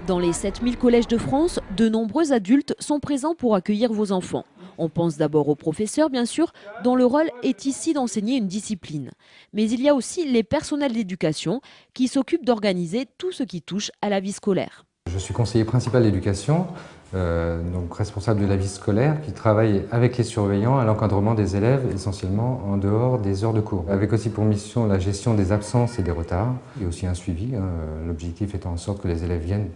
Dans les 7000 collèges de France, de nombreux adultes sont présents pour accueillir vos enfants. On pense d'abord aux professeurs, bien sûr, dont le rôle est ici d'enseigner une discipline. Mais il y a aussi les personnels d'éducation qui s'occupent d'organiser tout ce qui touche à la vie scolaire. Je suis conseiller principal d'éducation, donc responsable de la vie scolaire, qui travaille avec les surveillants à l'encadrement des élèves, essentiellement en dehors des heures de cours. Avec aussi pour mission la gestion des absences et des retards, et aussi un suivi, l'objectif étant en sorte que les élèves viennent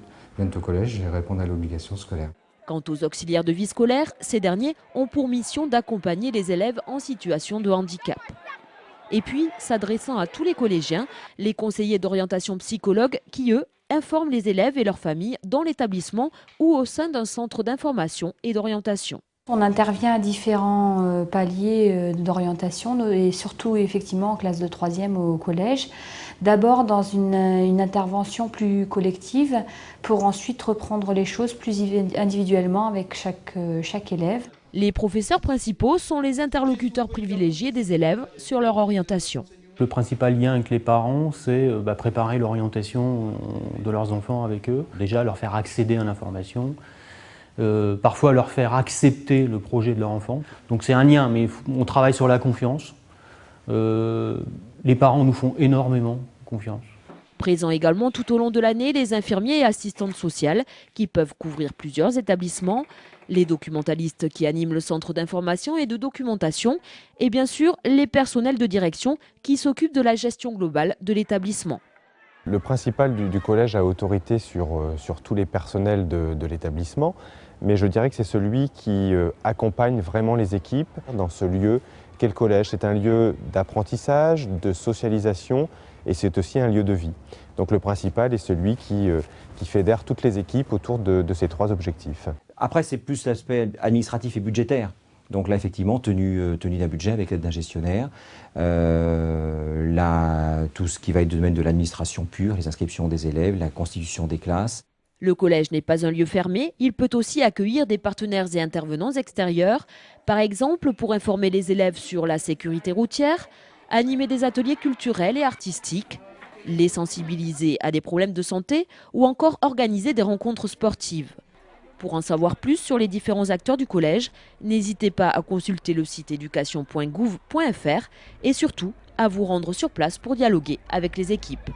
au collège et répondent à l'obligation scolaire. Quant aux auxiliaires de vie scolaire, ces derniers ont pour mission d'accompagner les élèves en situation de handicap. Et puis, s'adressant à tous les collégiens, les conseillers d'orientation psychologues qui, eux, informent les élèves et leurs familles dans l'établissement ou au sein d'un centre d'information et d'orientation. On intervient à différents paliers d'orientation et surtout effectivement en classe de 3e au collège. D'abord dans une intervention plus collective pour ensuite reprendre les choses plus individuellement avec chaque élève. Les professeurs principaux sont les interlocuteurs privilégiés des élèves sur leur orientation. Le principal lien avec les parents, c'est préparer l'orientation de leurs enfants avec eux. Déjà leur faire accéder à l'information. Parfois leur faire accepter le projet de leur enfant. Donc c'est un lien, mais on travaille sur la confiance. Les parents nous font énormément confiance. Présents également tout au long de l'année, les infirmiers et assistantes sociales qui peuvent couvrir plusieurs établissements, les documentalistes qui animent le centre d'information et de documentation et bien sûr les personnels de direction qui s'occupent de la gestion globale de l'établissement. Le principal du collège a autorité sur tous les personnels de l'établissement, mais je dirais que c'est celui qui accompagne vraiment les équipes dans ce lieu qu'est le collège. C'est un lieu d'apprentissage, de socialisation et c'est aussi un lieu de vie. Donc le principal est celui qui fédère toutes les équipes autour de ces trois objectifs. Après, c'est plus l'aspect administratif et budgétaire. Donc là, effectivement, tenue d'un budget avec l'aide d'un gestionnaire, tout ce qui va être du domaine de l'administration pure, les inscriptions des élèves, la constitution des classes. Le collège n'est pas un lieu fermé, il peut aussi accueillir des partenaires et intervenants extérieurs, par exemple pour informer les élèves sur la sécurité routière, animer des ateliers culturels et artistiques, les sensibiliser à des problèmes de santé ou encore organiser des rencontres sportives. Pour en savoir plus sur les différents acteurs du collège, n'hésitez pas à consulter le site education.gouv.fr et surtout à vous rendre sur place pour dialoguer avec les équipes.